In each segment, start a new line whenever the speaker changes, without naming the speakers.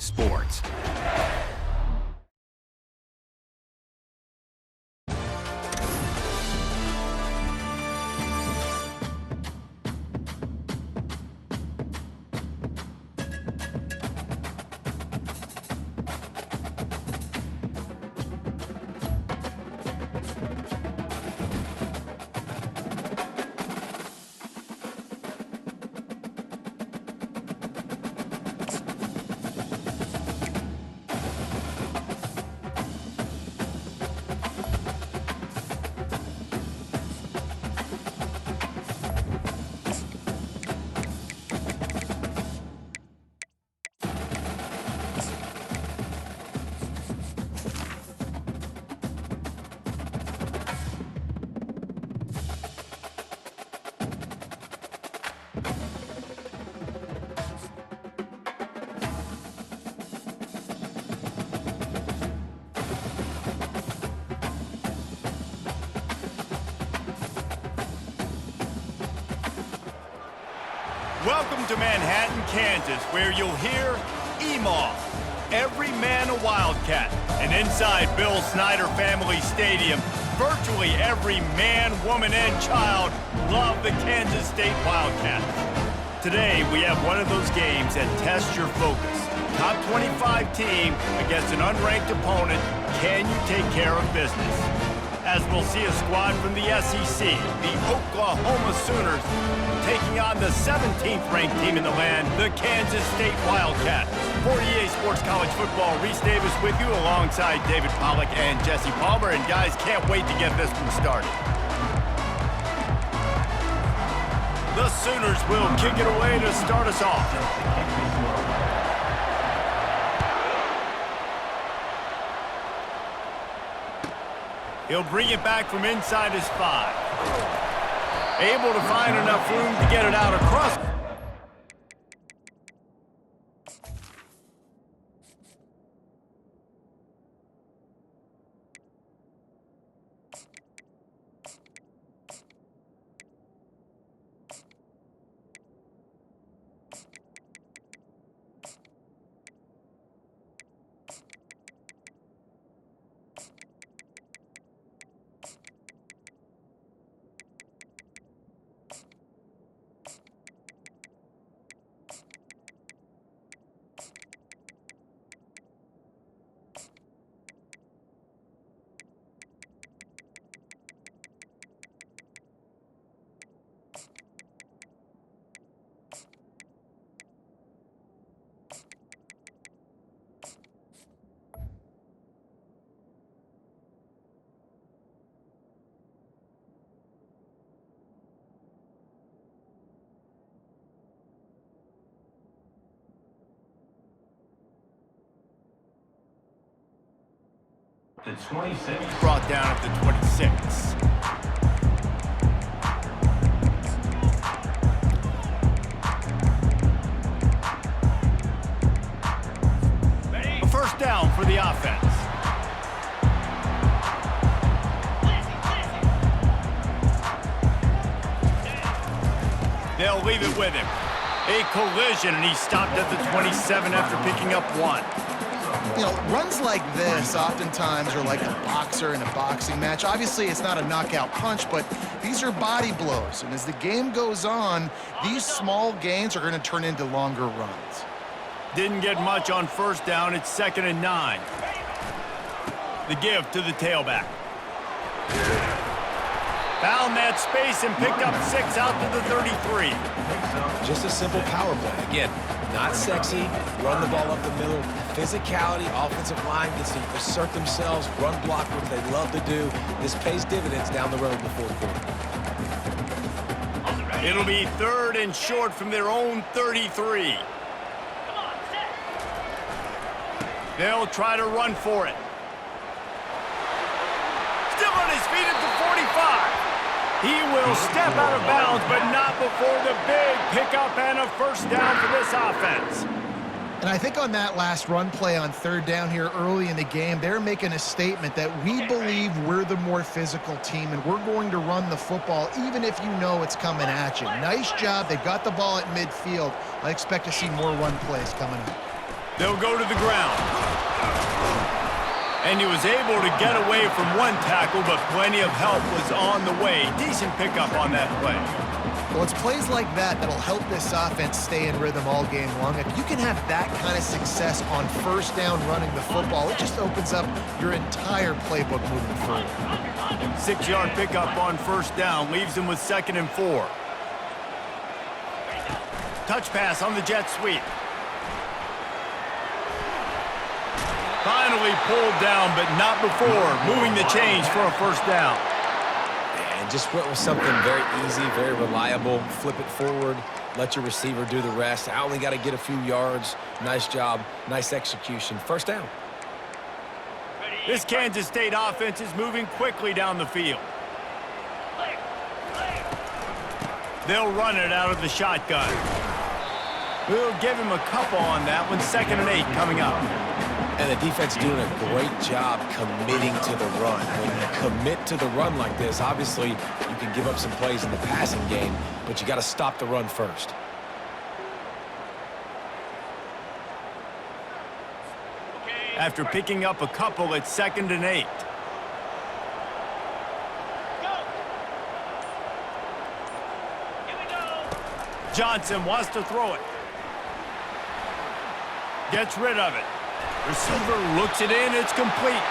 Sports. Welcome to Manhattan, Kansas, where you'll hear EMAW, every man a Wildcat. And inside Bill Snyder Family Stadium, virtually every man, woman, and child love the Kansas State Wildcats. Today, we have one of those games that tests your focus. Top 25 team against an unranked opponent. Can you take care of business? As we'll see a squad from the SEC, the Oklahoma Sooners, taking on the 17th ranked team in the land, the Kansas State Wildcats. For EA Sports College Football, Reese Davis with you alongside David Pollack and Jesse Palmer. And guys, can't wait to get this one started. The Sooners will kick it away to start us off. He'll bring it back from inside his 5. Able to find enough room to get it out across.
The 26.
Brought down at the 26. A first down for the offense. They'll leave it with him. A collision, and he stopped at the 27 after picking up 1.
You know, runs like this oftentimes are like a boxer in a boxing match. Obviously, it's not a knockout punch, but these are body blows. And as the game goes on, these small gains are going to turn into longer runs.
Didn't get much on first down. It's 2nd and 9. The give to the tailback. Found that space and picked up 6 out to the 33.
Just a simple power play. Again, not sexy, run the ball up the middle. Physicality, offensive line gets to assert themselves, run block, which they love to do. This pays dividends down the road in the fourth quarter.
It'll be 3rd and short from their own 33. They'll try to run for it. Still on his feet at the 45. He will step out of bounds, but not before the big pickup and a first down for this offense.
And I think on that last run play on 3rd down here early in the game, they're making a statement that we believe we're the more physical team and we're going to run the football even if you know it's coming at you. Nice job. They got the ball at midfield. I expect to see more run plays coming up.
They'll go to the ground. And he was able to get away from one tackle, but plenty of help was on the way. Decent pickup on that play.
Well, it's plays like that that'll help this offense stay in rhythm all game long. If you can have that kind of success on first down running the football, it just opens up your entire playbook moving forward.
6-yard pickup on first down leaves him with 2nd and 4. Touch pass on the jet sweep. Finally pulled down, but not before moving the chains for a first down.
And just went with something very easy, very reliable. Flip it forward, let your receiver do the rest. I only got to get a few yards. Nice job, nice execution. First down.
This Kansas State offense is moving quickly down the field. They'll run it out of the shotgun. We'll give him a couple on that one. 2nd and 8 coming up.
And the defense doing a great job committing to the run. When you commit to the run like this, obviously you can give up some plays in the passing game, but you got to stop the run first.
After picking up a couple, it's 2nd and 8. Johnson wants to throw it. Gets rid of it. Receiver looks it in. It's complete.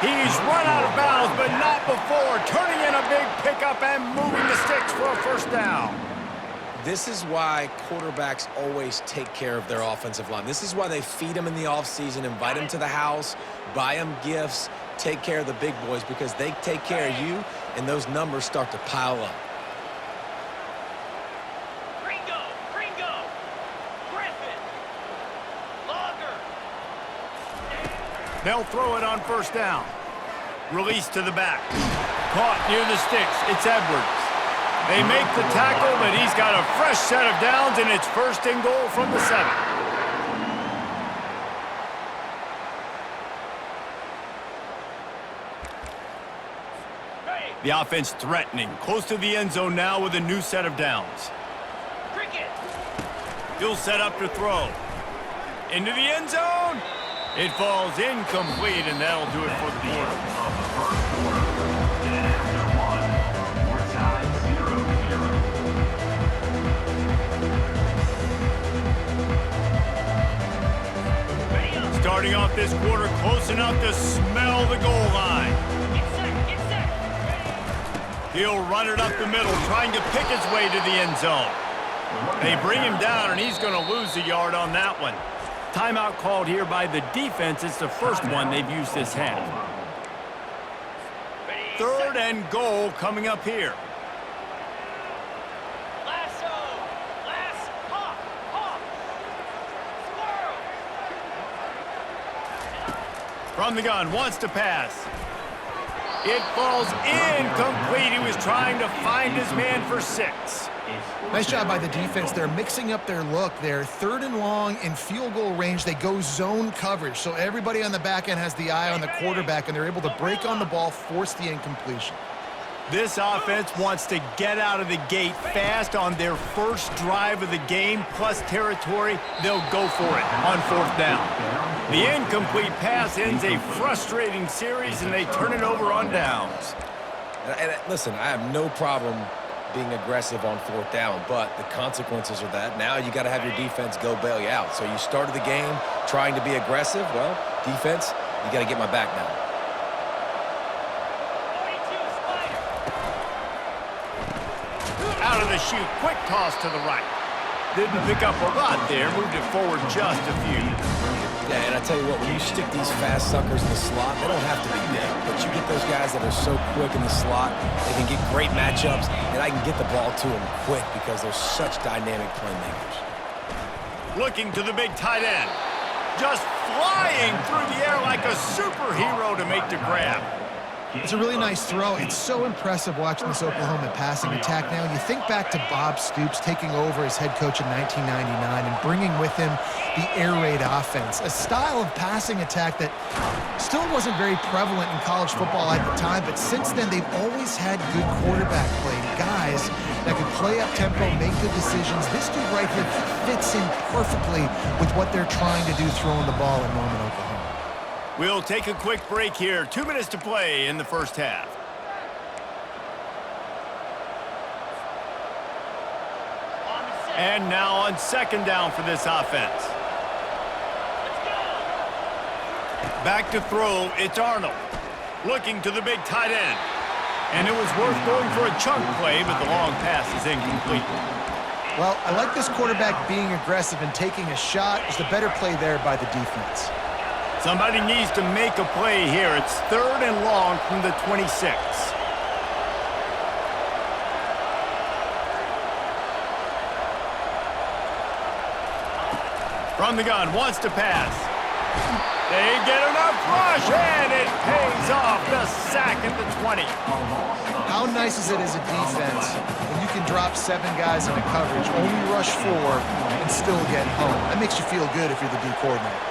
He's run out of bounds, but not before. Turning in a big pickup and moving the sticks for a first down.
This is why quarterbacks always take care of their offensive line. This is why they feed them in the offseason, invite them to the house, buy them gifts, take care of the big boys, because they take care of you, and those numbers start to pile up.
They'll throw it on first down. Release to the back. Caught near the sticks. It's Edwards. They make the tackle, but he's got a fresh set of downs, and it's 1st and goal from the 7. The offense threatening. Close to the end zone now with a new set of downs. He'll set up to throw. Into the end zone. It falls incomplete, and that'll do it for the quarter. Starting off this quarter close enough to smell the goal line. He'll run it up the middle, trying to pick his way to the end zone. They bring him down, and he's going to lose a yard on that one. Timeout called here by the defense. It's the first one they've used this half. 3rd and goal coming up here. From the gun, wants to pass. It falls incomplete. He was trying to find his man for 6.
Nice job by the defense. They're mixing up their look. They're 3rd and long in field goal range. They go zone coverage, so everybody on the back end has the eye on the quarterback, and they're able to break on the ball, force the incompletion.
This offense wants to get out of the gate fast on their first drive of the game, plus territory. They'll go for it on 4th down. The incomplete pass ends a frustrating series, and they turn it over on downs.
And listen, I have no problem being aggressive on 4th down, but the consequences are that now you got to have your defense go bail you out. So you started the game trying to be aggressive. Well, defense, you got to get my back now.
Out of the chute, quick toss to the right. Didn't pick up a lot there, moved it forward just a few.
Yeah, and I tell you what, when you stick these fast suckers in the slot, they don't have to be big, but you get those guys that are so quick in the slot, they can get great matchups, and I can get the ball to them quick because they're such dynamic playmakers.
Looking to the big tight end. Just flying through the air like a superhero to make the grab.
It's a really nice throw. It's so impressive watching this Oklahoma passing attack now. You think back to Bob Stoops taking over as head coach in 1999 and bringing with him the air raid offense, a style of passing attack that still wasn't very prevalent in college football at the time, but since then they've always had good quarterback play. Guys guys that can play up tempo, make good decisions. This dude right here fits in perfectly with what they're trying to do throwing the ball in Norman, Oklahoma.
We'll take a quick break here. 2 minutes to play in the first half. And now on second down for this offense. Back to throw, it's Arnold. Looking to the big tight end. And it was worth going for a chunk play, but the long pass is incomplete.
Well, I like this quarterback being aggressive and taking a shot. It's the better play there by the defense.
Somebody needs to make a play here. It's 3rd and long from the 26. From the gun, wants to pass. They get enough rush, and it pays off. The sack at the 20.
How nice is it as a defense when you can drop 7 guys into coverage, only rush 4, and still get home? That makes you feel good if you're the D coordinator.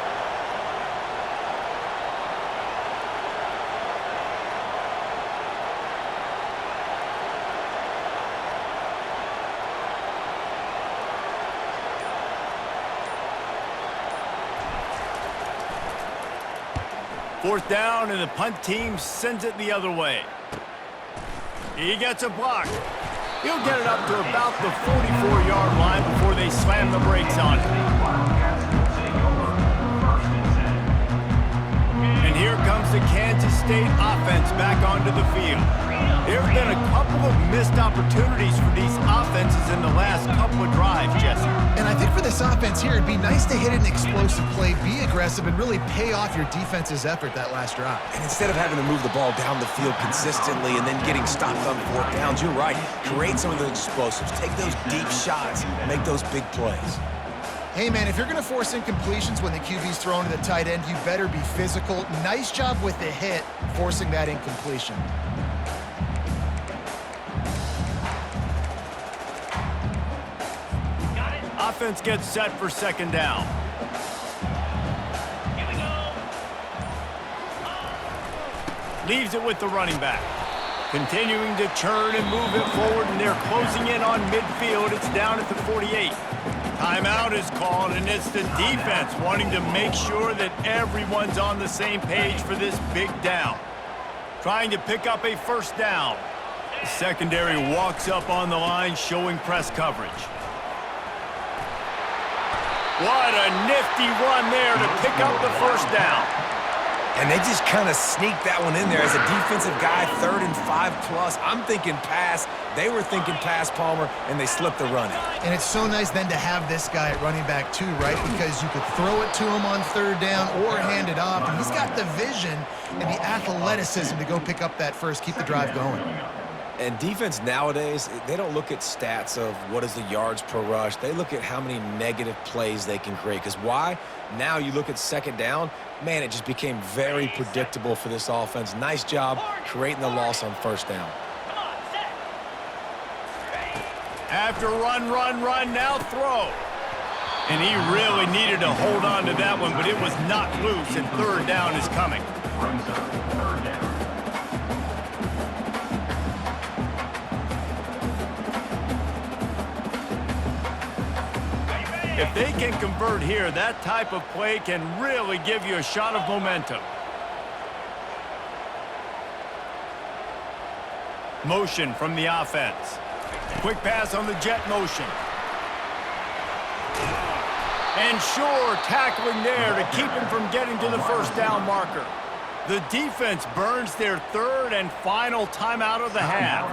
Fourth down, and the punt team sends it the other way. He gets a block. He'll get it up to about the 44-yard line before they slam the brakes on it. And here comes the Kansas State offense back onto the field. There have been a couple of missed opportunities for these offenses in the last couple of drives, Jesse.
And I think for this offense here, it'd be nice to hit an explosive play, be aggressive, and really pay off your defense's effort that last drive.
And instead of having to move the ball down the field consistently and then getting stopped on 4th downs, you're right. Create some of those explosives. Take those deep shots. Make those big plays.
Hey, man, if you're going to force incompletions when the QB's thrown to the tight end, you better be physical. Nice job with the hit, forcing that incompletion.
Offense gets set for second down. Here we go. Leaves it with the running back. Continuing to churn and move it forward, and they're closing in on midfield. It's down at the 48. Timeout is called, and it's the defense wanting to make sure that everyone's on the same page for this big down. Trying to pick up a first down. The secondary walks up on the line, showing press coverage. What a nifty run there to pick up the first down.
And they just kind of sneaked that one in there as a defensive guy, 3rd and 5+. I'm thinking pass. They were thinking pass, Palmer, and they slipped the run in.
And it's so nice then to have this guy at running back too, right? Because you could throw it to him on 3rd down or hand it off. And he's got the vision and the athleticism to go pick up that first, keep the drive going.
And defense nowadays, they don't look at stats of what is the yards per rush. They look at how many negative plays they can create. Because why? Now you look at second down, man, it just became very predictable for this offense. Nice job creating the loss on first down.
After run, now throw. And he really needed to hold on to that one, but it was knocked loose, and 3rd down is coming. If they can convert here, that type of play can really give you a shot of momentum. Motion from the offense. Quick pass on the jet motion. And sure, tackling there to keep him from getting to the first down marker. The defense burns their 3rd and final timeout of the half.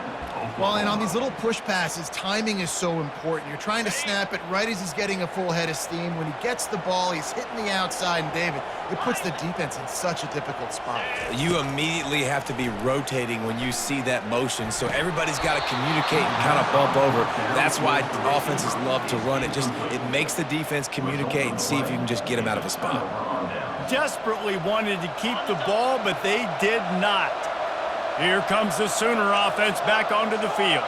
Well, and on these little push passes, timing is so important. You're trying to snap it right as he's getting a full head of steam. When he gets the ball, he's hitting the outside, and David, it puts the defense in such a difficult spot.
You immediately have to be rotating when you see that motion, so everybody's got to communicate and kind of bump over. That's why offenses love to run it. It makes the defense communicate and see if you can just get him out of a spot.
Desperately wanted to keep the ball, but they did not. Here comes the Sooner offense back onto the field.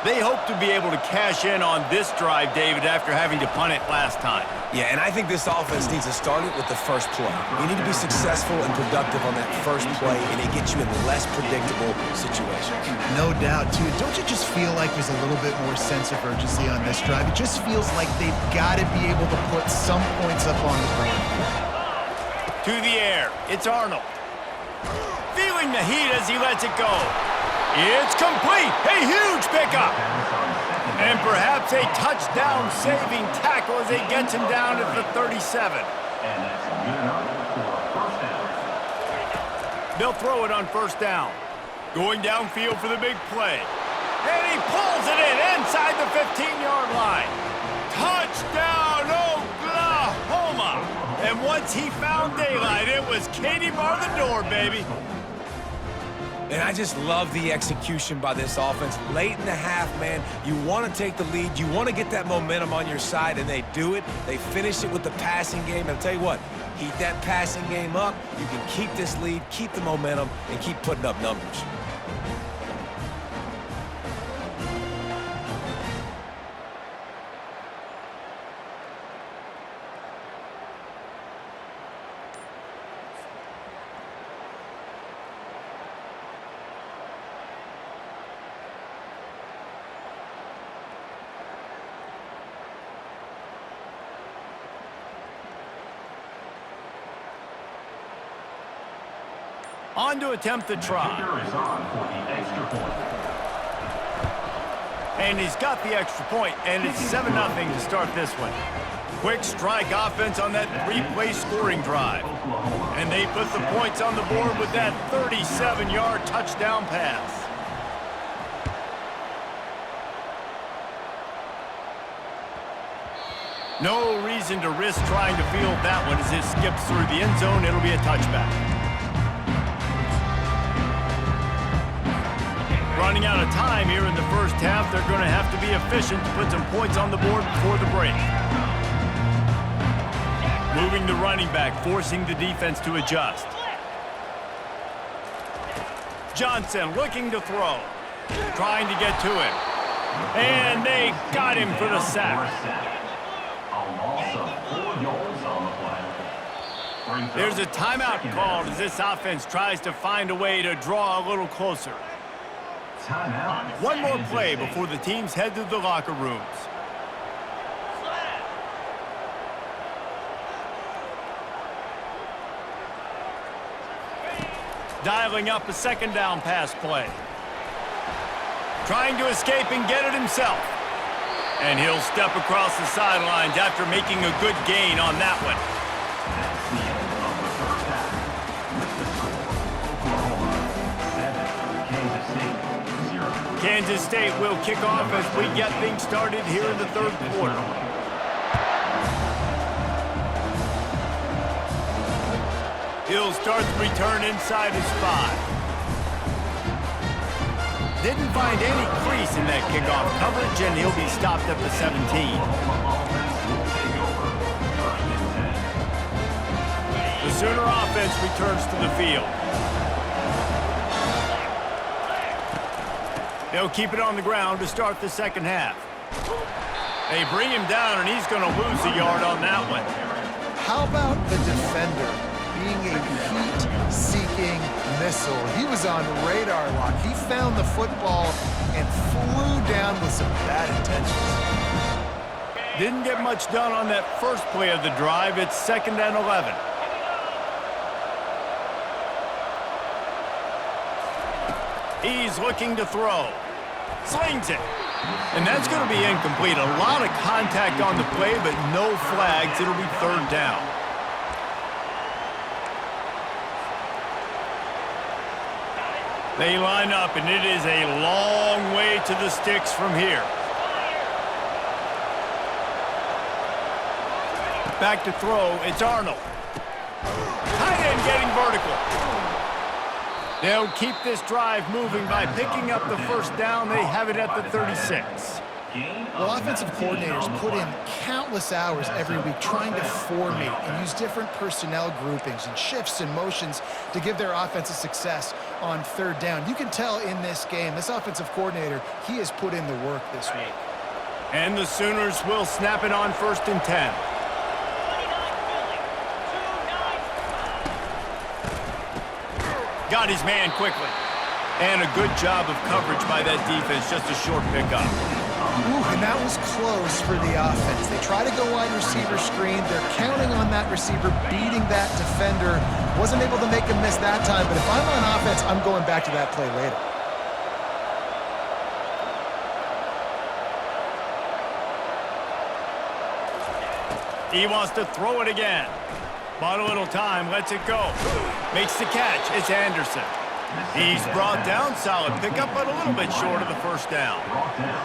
They hope to be able to cash in on this drive, David, after having to punt it last time.
Yeah, and I think this offense needs to start it with the first play. You need to be successful and productive on that first play, and it gets you in less predictable situations.
No doubt, too. Don't you just feel like there's a little bit more sense of urgency on this drive? It just feels like they've got to be able to put some points up on the board.
To the air, it's Arnold. Feeling the heat as he lets it go. It's complete. A huge pickup. And perhaps a touchdown-saving tackle as he gets him down at the 37.
And that's good enough for a first down.
They'll throw it on first down. Going downfield for the big play. And he pulls it in inside the 15-yard line. Touchdown, Oklahoma. And once he found daylight, it was Katie bar the door, baby.
And I just love the execution by this offense. Late in the half, man, you want to take the lead. You want to get that momentum on your side, and they do it. They finish it with the passing game. And I'll tell you what, heat that passing game up. You can keep this lead, keep the momentum, and keep putting up numbers.
On to attempt the try.
Kicker is on for the extra point.
And he's got the extra point, and it's 7-0 to start this one. Quick strike offense on that three-play scoring drive. And they put the points on the board with that 37-yard touchdown pass. No reason to risk trying to field that one as it skips through the end zone. It'll be a touchback. Running out of time here in the first half, they're going to have to be efficient to put some points on the board before the break. Moving the running back, forcing the defense to adjust. Johnson looking to throw, trying to get to him. And they got him for the sack.
A loss of 4 yards on the play.
There's a timeout called as this offense tries to find a way to draw a little closer.
Timeout.
One more play before the teams head to the locker rooms. Dialing up a second down pass play. Trying to escape and get it himself. And he'll step across the sidelines after making a good gain on that one.
That's the end of the first half. The score, Oklahoma 7, Kansas State 0.
Kansas State will kick off as we get things started here in the third quarter. He'll start the return inside his 5. Didn't find any crease in that kickoff coverage, and he'll be stopped at the 17. The Sooner offense returns to the field. They'll keep it on the ground to start the second half. They bring him down, and he's going to lose a yard on that one.
How about the defender being a heat-seeking missile? He was on radar lock. He found the football and flew down with some bad intentions.
Didn't get much done on that first play of the drive. It's 2nd and 11. He's looking to throw. Slings it. And that's going to be incomplete. A lot of contact on the play, but no flags. It'll be 3rd down. They line up, and it is a long way to the sticks from here. Back to throw, it's Arnold. Tight end getting vertical. They'll keep this drive moving by picking up the first down. They have it at the 36.
Well, offensive coordinators put in countless hours every week trying to formate and use different personnel groupings and shifts and motions to give their offense a success. on third down. You can tell in this game, this offensive coordinator, he has put in the work this week.
And the Sooners will snap it on 1st and 10. Got his man quickly. And a good job of coverage by that defense, just a short pickup.
Ooh, and that was close for the offense. They try to go wide receiver screen. They're counting on that receiver beating that defender. Wasn't able to make a miss that time, but if I'm on offense, I'm going back to that play later.
He wants to throw it again. Bought a little time, lets it go. Makes the catch, it's Anderson. He's brought down, solid pickup, but a little bit short of the first down.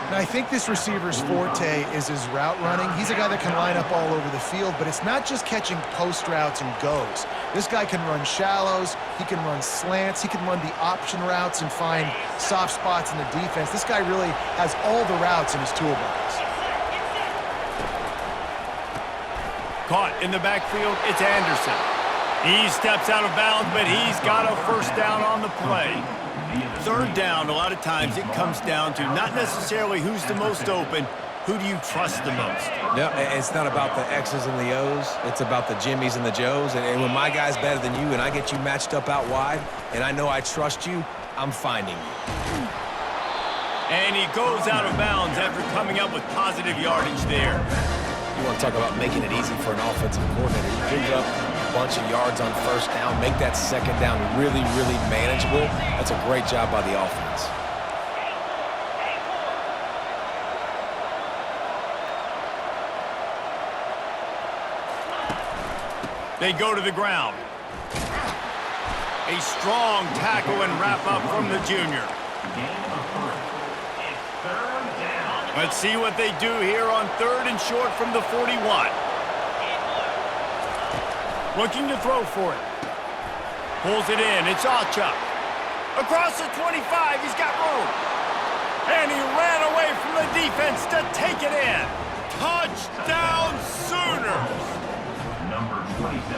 And I think this receiver's forte is his route running. He's a guy that can line up all over the field, but it's not just catching post routes and goes. This guy can run shallows, he can run slants, he can run the option routes and find soft spots in the defense. This guy really has all the routes in his toolbox.
Caught in the backfield, it's Anderson. He steps out of bounds, but he's got a first down on the play. Third down, a lot of times it comes down to not necessarily who's the most open, who do you trust the most?
No, it's not about the X's and the O's. It's about the Jimmys and the Joes. And when my guy's better than you and I get you matched up out wide, and I know I trust you, I'm finding you.
And he goes out of bounds after coming up with positive yardage there.
You want to talk about making it easy for an offensive coordinator. You give up a bunch of yards on first down, make that second down really, really manageable. That's a great job by the offense.
They go to the ground. A strong tackle and wrap up from the junior. Let's see what they do here on 3rd and short from the 41. Looking to throw for it. Pulls it in. It's Achuk. Across the 25. He's got room. And he ran away from the defense to take it in. Touchdown Sooners!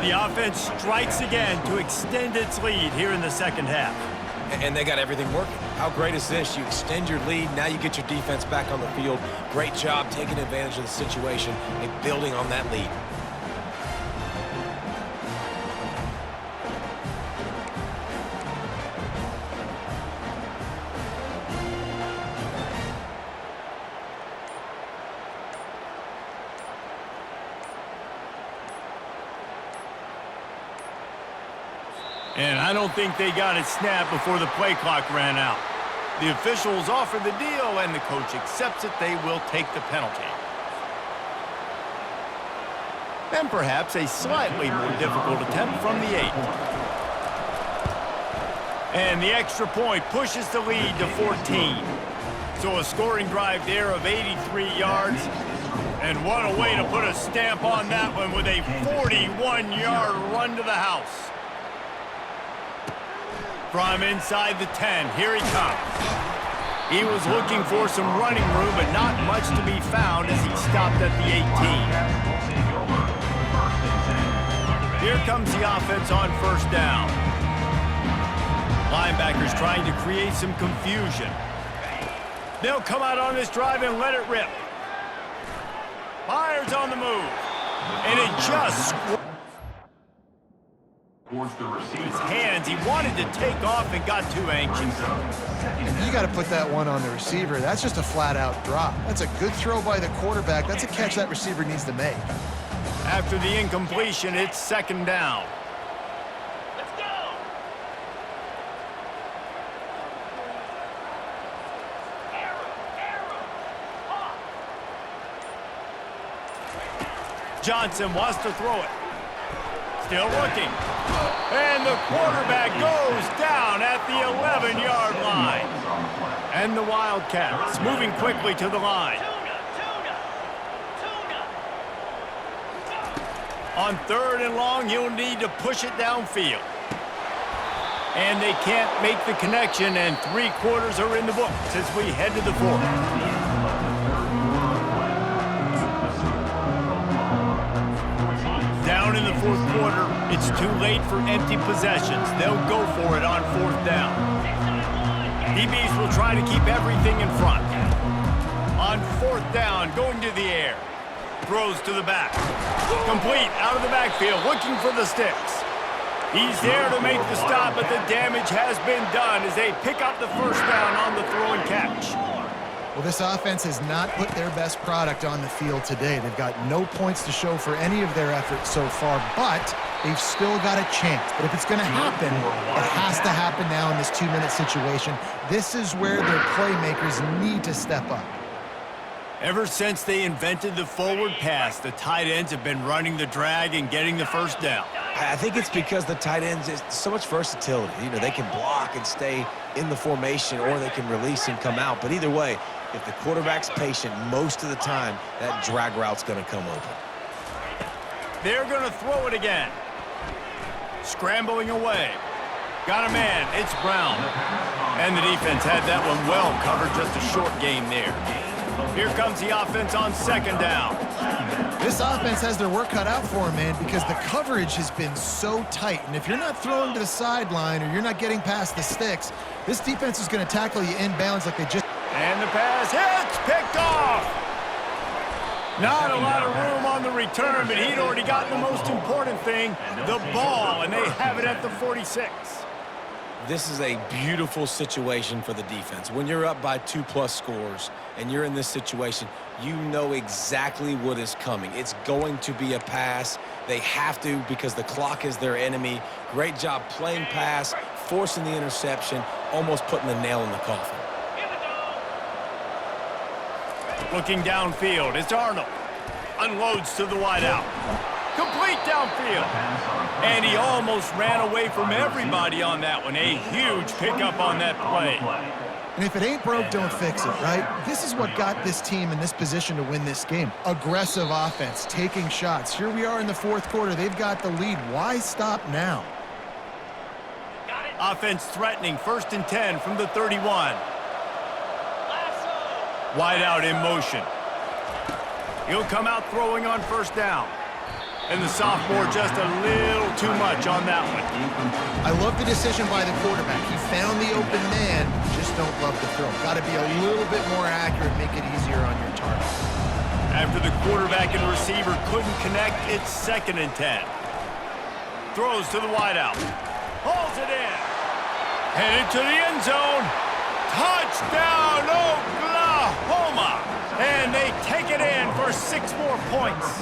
The offense strikes again to extend its lead here in the second half.
And they got everything working. How great is this? You extend your lead, now you get your defense back on the field. Great job taking advantage of the situation and building on that lead.
And I don't think they got it snapped before the play clock ran out. The officials offer the deal, and the coach accepts it. They will take the penalty. And perhaps a slightly more difficult attempt from the 8. And the extra point pushes the lead to 14. So a scoring drive there of 83 yards. And what a way to put a stamp on that one with a 41-yard run to the house. From inside the 10, here he comes. He was looking for some running room, but not much to be found as he stopped at the 18. Here comes the offense on first down. Linebackers trying to create some confusion. They'll come out on this drive and let it rip. Myers on the move. And it just his hands. He wanted to take off and got too anxious.
You got to put that one on the receiver. That's just a flat-out drop. That's a good throw by the quarterback. That's a catch that receiver needs to make.
After the incompletion, it's second down. Let's go. Johnson wants to throw it. Still looking. And the quarterback goes down at the 11-yard line. And the Wildcats moving quickly to the line. On 3rd and long, he'll need to push it downfield. And they can't make the connection, and 3 quarters are in the books as we head to the 4th. Down in the 4th quarter, It's too late for empty possessions. They'll go for it on 4th down. DBs will try to keep everything in front. On 4th down, going to the air. Throws to the back. Complete out of the backfield, looking for the sticks. He's there to make the stop, but the damage has been done as they pick up the 1st down on the throw and catch.
Well, this offense has not put their best product on the field today. They've got no points to show for any of their efforts so far, but they've still got a chance. But if it's going to happen, it has to happen now in this 2-minute situation. This is where their playmakers need to step up.
Ever since they invented the forward pass, the tight ends have been running the drag and getting the 1st down.
I think it's because the tight ends is so much versatility. You know, they can block and stay in the formation, or they can release and come out. But either way, if the quarterback's patient most of the time, that drag route's going to come open.
They're going to throw it again. Scrambling away. Got a man. It's Brown. And the defense had that one well covered. Just a short game there. Here comes the offense on 2nd down.
This offense has their work cut out for them, man, because the coverage has been so tight. And if you're not throwing to the sideline or you're not getting past the sticks, this defense is going to tackle you inbounds like they just...
And the pass hits, picked off. Not a lot of room on the return, but he'd already gotten the most important thing, the ball, and they have it at the 46.
This is a beautiful situation for the defense. When you're up by 2+ scores and you're in this situation, you know exactly what is coming. It's going to be a pass. They have to, because the clock is their enemy. Great job playing pass, forcing the interception, almost putting the nail in the coffin.
Looking downfield, it's Arnold. Unloads to the wideout. Complete downfield. And he almost ran away from everybody on that one. A huge pickup on that play.
And if it ain't broke, don't fix it, right? This is what got this team in this position to win this game. Aggressive offense, taking shots. Here we are in the 4th quarter. They've got the lead. Why stop now?
Offense threatening. 1st and 10 from the 31. Wide out in motion. He'll come out throwing on 1st down. And the sophomore just a little too much on that one.
I love the decision by the quarterback. He found the open man, just don't love the throw. Got to be a little bit more accurate, make it easier on your target.
After the quarterback and receiver couldn't connect, it's 2nd and 10. Throws to the wideout. Hauls it in. Headed to the end zone. Touchdown, Oklahoma! And they take it in for 6 more points.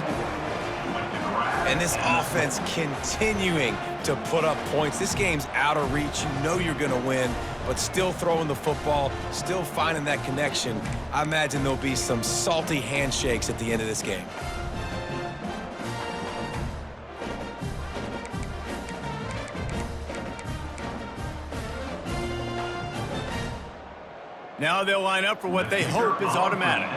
And this offense continuing to put up points. This game's out of reach. You know you're going to win, but still throwing the football, still finding that connection. I imagine there'll be some salty handshakes at the end of this game.
Now they'll line up for what they hope is automatic.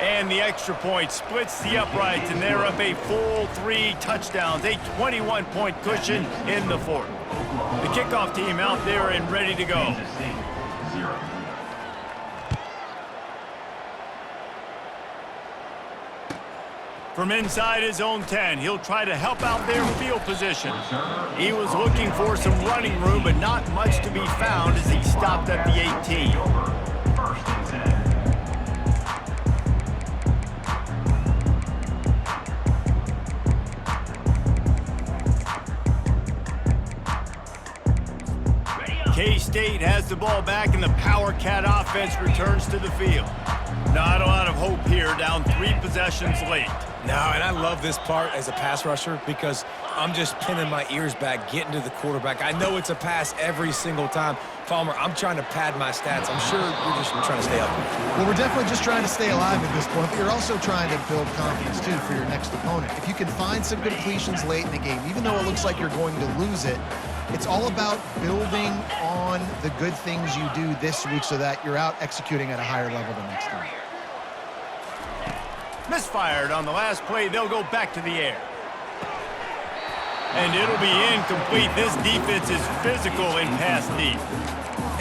And the extra point splits the uprights, and they're up a full 3 touchdowns, a 21-point cushion in the 4th. The kickoff team out there and ready to go. From inside his own 10, he'll try to help out their field position. He was looking for some running room, but not much to be found as he stopped at the 18. K-State has the ball back, and the Power Cat offense returns to the field. Not a lot of hope here, down 3 possessions late.
No, and I love this part as a pass rusher because I'm just pinning my ears back, getting to the quarterback. I know it's a pass every single time. Palmer, I'm trying to pad my stats. I'm sure you're just trying to stay up.
Well, we're definitely just trying to stay alive at this point, but you're also trying to build confidence, too, for your next opponent. If you can find some completions late in the game, even though it looks like you're going to lose it, it's all about building on the good things you do this week so that you're out executing at a higher level the next time.
Misfired on the last play. They'll go back to the air. And it'll be incomplete. This defense is physical and pass deep.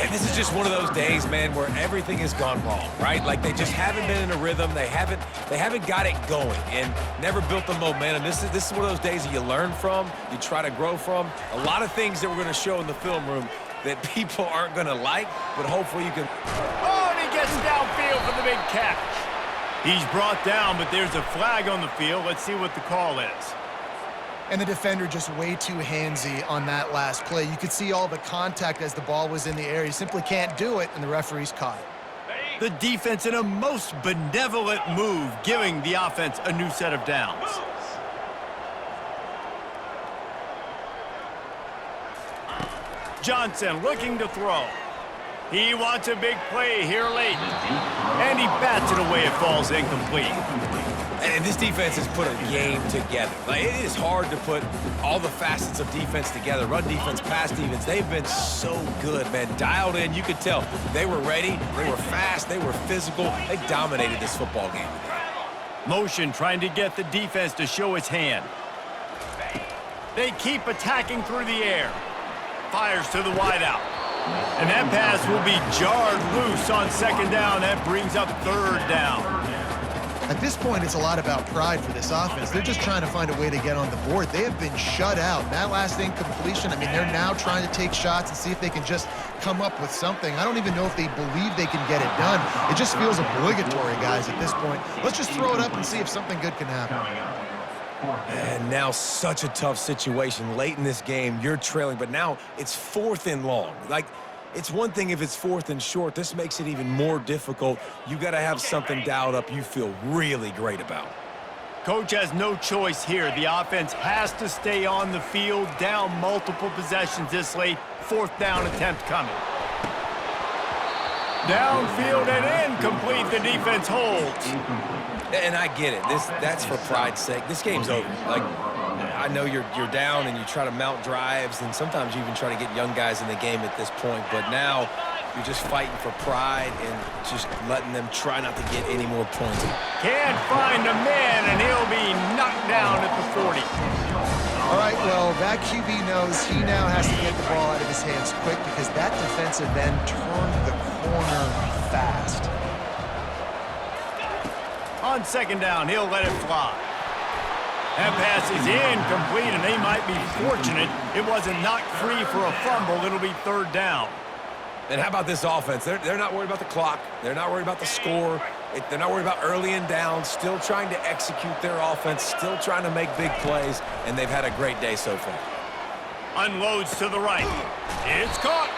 And this is just one of those days, man, where everything has gone wrong, right? Like they just haven't been in a rhythm. They haven't got it going and never built the momentum. This is one of those days that you learn from, you try to grow from. A lot of things that we're going to show in the film room that people aren't going to like, but hopefully you can.
Oh, and he gets downfield for the big catch. He's brought down, but there's a flag on the field. Let's see what the call is.
And the defender just way too handsy on that last play. You could see all the contact as the ball was in the air. He simply can't do it, and the referee's caught it.
The defense in a most benevolent move, giving the offense a new set of downs. Johnson looking to throw. He wants a big play here late. And he bats it away. It falls incomplete.
And this defense has put a game together. Like, it is hard to put all the facets of defense together. Run defense, pass defense. They've been so good, man. Dialed in. You could tell they were ready. They were fast. They were physical. They dominated this football game.
Motion trying to get the defense to show its hand. They keep attacking through the air. Fires to the wideout. And that pass will be jarred loose on second down. That brings up third down.
At this point, it's a lot about pride for this offense. They're just trying to find a way to get on the board. They have been shut out. That last incompletion, I mean, they're now trying to take shots and see if they can just come up with something. I don't even know if they believe they can get it done. It just feels obligatory, guys, at this point. Let's just throw it up and see if something good can happen.
And now such a tough situation. Late in this game, you're trailing, but now it's 4th and long. Like, it's one thing if it's 4th and short. This makes it even more difficult. You got to have something dialed up you feel really great about.
Coach has no choice here. The offense has to stay on the field, down multiple possessions this late. 4th down attempt coming. Downfield and incomplete. The defense holds.
And I get it. That's for pride's sake. This game's over. Like, I know you're down and you try to mount drives, and sometimes you even try to get young guys in the game at this point. But now you're just fighting for pride and just letting them try not to get any more points.
Can't find a man, and he'll be knocked down at the 40.
All right, well, that QB knows he now has to get the ball out of his hands quick because that defensive end turned the corner fast.
On second down, he'll let it fly. That pass is incomplete, and they might be fortunate it wasn't knocked free for a fumble. It'll be 3rd down.
And how about this offense? They're not worried about the clock. They're not worried about the score. They're not worried about early and down. Still trying to execute their offense. Still trying to make big plays. And they've had a great day so far.
Unloads to the right. It's caught.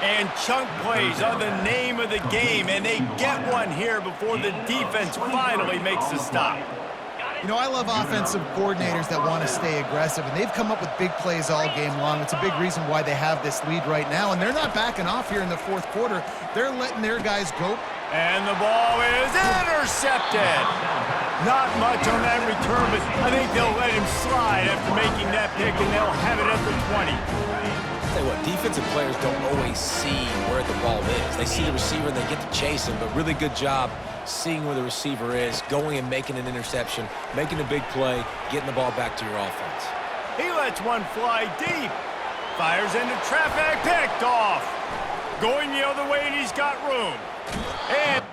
And chunk plays are the name of the game, and they get one here before the defense finally makes the stop.
You know, I love offensive coordinators that want to stay aggressive, and they've come up with big plays all game long. It's a big reason why they have this lead right now, and they're not backing off here in the 4th quarter. They're letting their guys go.
And the ball is intercepted. Not much on that return, but I think they'll let him slide after making that pick, and they'll have it at the 20.
Tell you what, defensive players don't always see where the ball is. They see the receiver and they get to chase him, but really good job seeing where the receiver is, going and making an interception, making a big play, getting the ball back to your offense.
He lets one fly deep. Fires into traffic, picked off. Going the other way, and he's got room. And